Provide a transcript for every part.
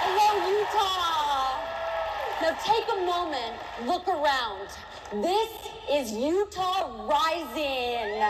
Hello, Utah. Now take a moment, look around. This is Utah rising.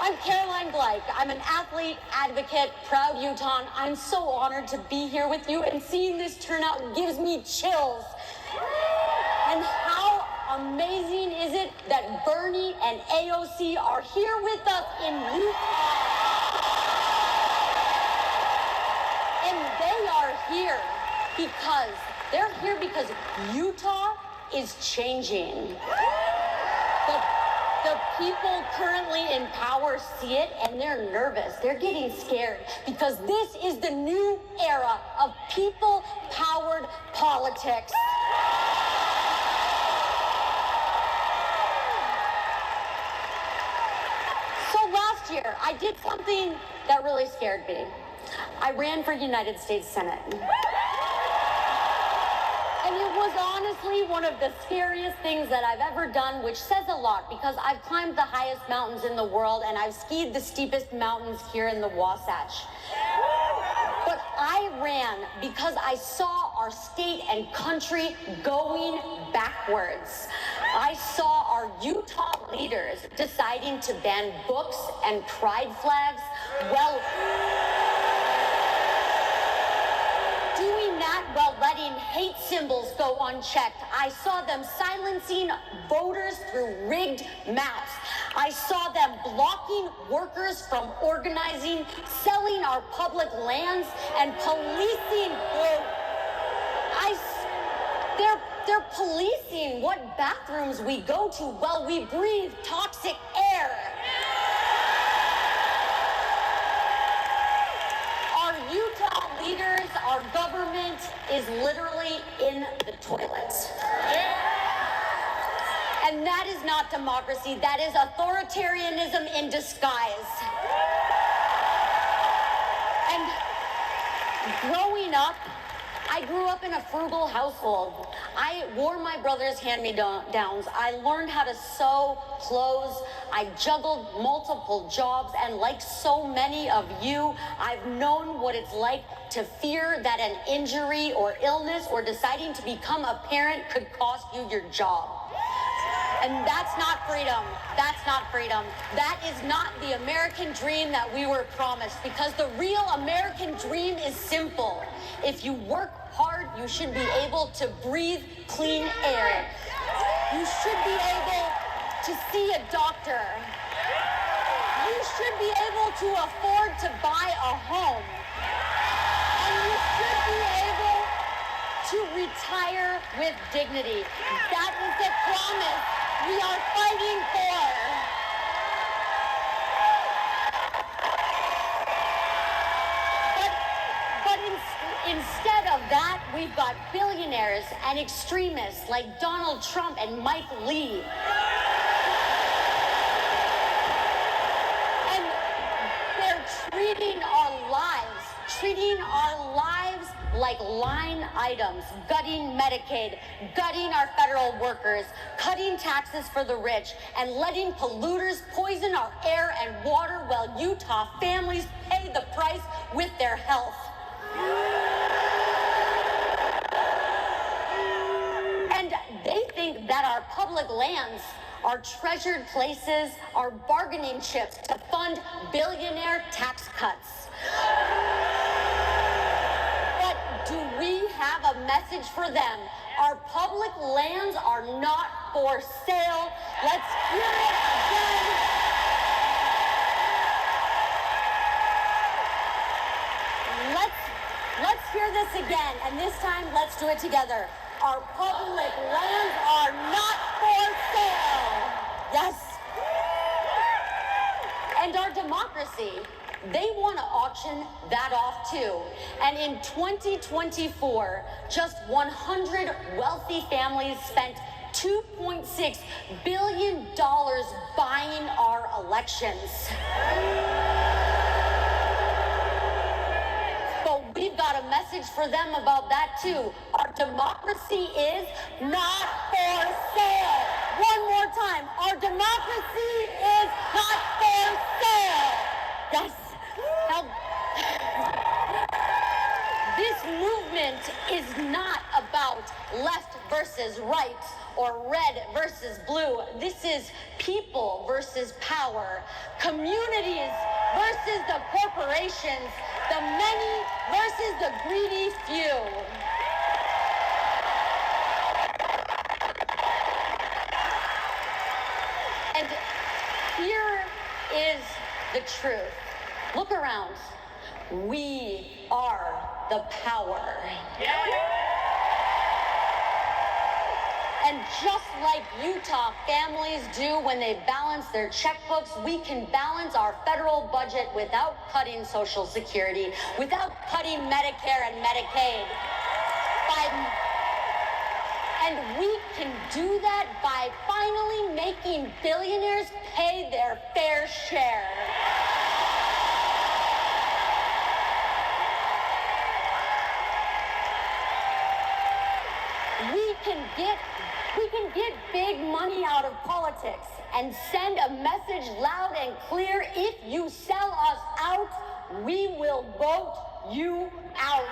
I'm Caroline Gleich. I'm an athlete, advocate, proud Utahn. I'm so honored to be here with you, and seeing this turnout gives me chills. And how amazing is it that Bernie and AOC are here with us in Utah? And they are here because Utah is changing. The people currently in power see it and they're nervous. They're getting scared because this is the new era of people-powered politics. So last year, I did something that really scared me. I ran for United States Senate. And it was honestly one of the scariest things that I've ever done, which says a lot because I've climbed the highest mountains in the world and I've skied the steepest mountains here in the Wasatch. But I ran because I saw our state and country going backwards. I saw our Utah leaders deciding to ban books and pride flags. Well, doing that while letting hate symbols go unchecked. I saw them silencing voters through rigged maps. I saw them blocking workers from organizing, selling our public lands, and policing. They're policing what bathrooms we go to while we breathe toxic air. Our Utah leaders, our government is literally in the toilet. And that is not democracy, that is authoritarianism in disguise. And growing up, I grew up in a frugal household. I wore my brother's hand-me-downs. I learned how to sew clothes. I juggled multiple jobs, and like so many of you, I've known what it's like to fear that an injury or illness or deciding to become a parent could cost you your job. And that's not freedom. That's not freedom. That is not the American dream that we were promised, because the real American dream is simple. If you work hard, you should be able to breathe clean air. You should be able to see a doctor. You should be able to afford to buy a home. And you should be able to retire with dignity. That is the promise we are fighting for. But instead of that, we've got billionaires and extremists like Donald Trump and Mike Lee. And they're treating our lives like line items, gutting Medicaid, gutting our federal workers, cutting taxes for the rich, and letting polluters poison our air and water while Utah families pay the price with their health. And they think that our public lands, our treasured places, are bargaining chips to fund billionaire tax cuts. But do we have a message for them? Our public lands are not for sale. Let's hear it again. Let's hear this again, and this time let's do it together. Our public lands are not for sale. Yes. And our democracy, they want to auction that off too. And in 2024, just 100 wealthy families spent $2.6 billion buying our elections. But we've got a message for them about that too. Our democracy is not for sale. One more time, our democracy is not for sale. Yes. Now, this movement is not about left versus right or red versus blue. This is people versus power, communities versus the corporations, the many versus the greedy few. And here is the truth. Look around. We are the power. And just like Utah families do when they balance their checkbooks, we can balance our federal budget without cutting Social Security, without cutting Medicare and Medicaid. And we can do that by finally making billionaires pay their fair share. We can get big money out of politics and send a message loud and clear. If you sell us out, we will vote you out.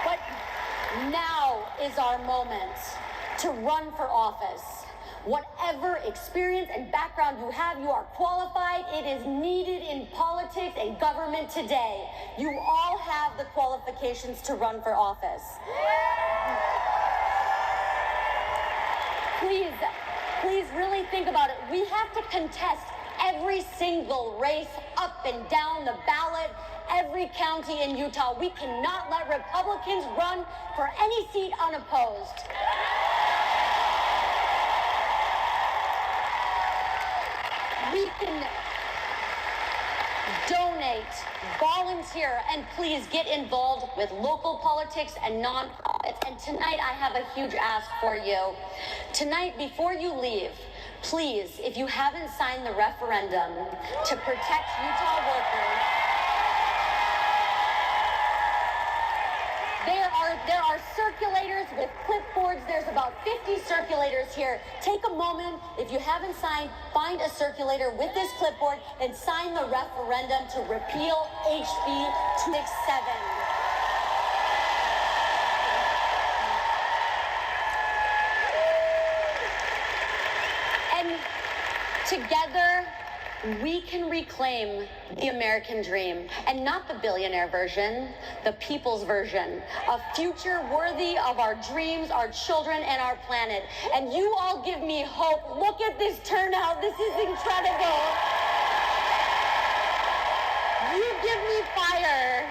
But now is our moment to run for office. Whatever experience and background you have, you are qualified. It is needed in politics and government today. You all have the qualifications to run for office. Please really think about it. We have to contest every single race up and down the ballot, every county in Utah. We cannot let Republicans run for any seat unopposed. We can donate, volunteer, and please get involved with local politics and nonprofits. And tonight I have a huge ask for you. Tonight, before you leave, please, if you haven't signed the referendum to protect Utah workers, there are circulators with clipboards. There's about 50 circulators here. Take a moment. If you haven't signed, find a circulator with this clipboard and sign the referendum to repeal HB 267. And together, we can reclaim the American dream, and not the billionaire version, the people's version, a future worthy of our dreams, our children, and our planet. And you all give me hope. Look at this turnout. This is incredible. You give me fire.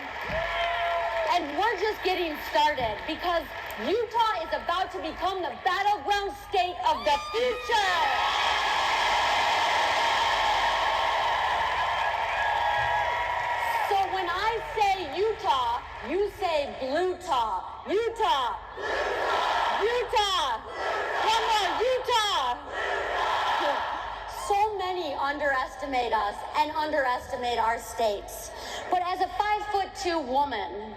And we're just getting started, because Utah is about to become the battleground state of the future. When I say Utah, you say Blue-Taw. Utah. Utah. Come on, Utah. So many underestimate us and underestimate our states. But as a 5'2" woman,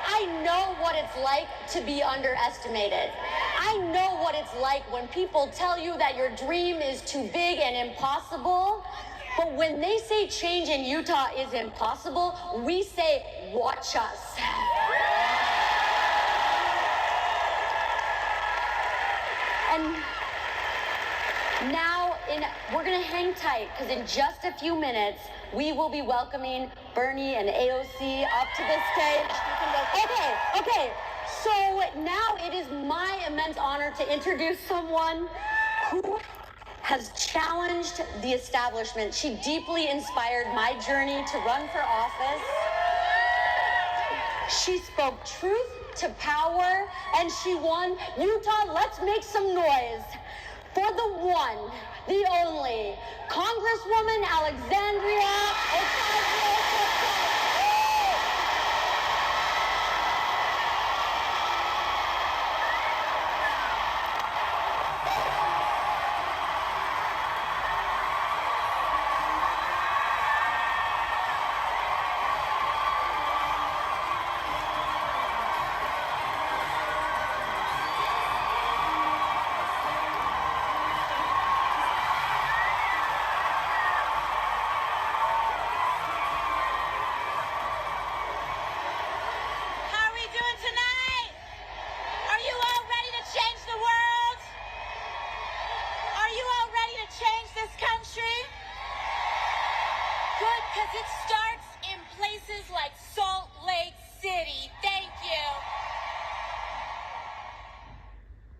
I know what it's like to be underestimated. I know what it's like when people tell you that your dream is too big and impossible. But when they say change in Utah is impossible, we say, watch us. And now, we're going to hang tight, because in just a few minutes, we will be welcoming Bernie and AOC up to the stage. Okay. So now it is my immense honor to introduce someone who has challenged the establishment. She deeply inspired my journey to run for office. She spoke truth to power, and she won. Utah, let's make some noise for the one, the only, Congresswoman Alexandria Ocasio-Cortez. Because it starts in places like Salt Lake City. Thank you.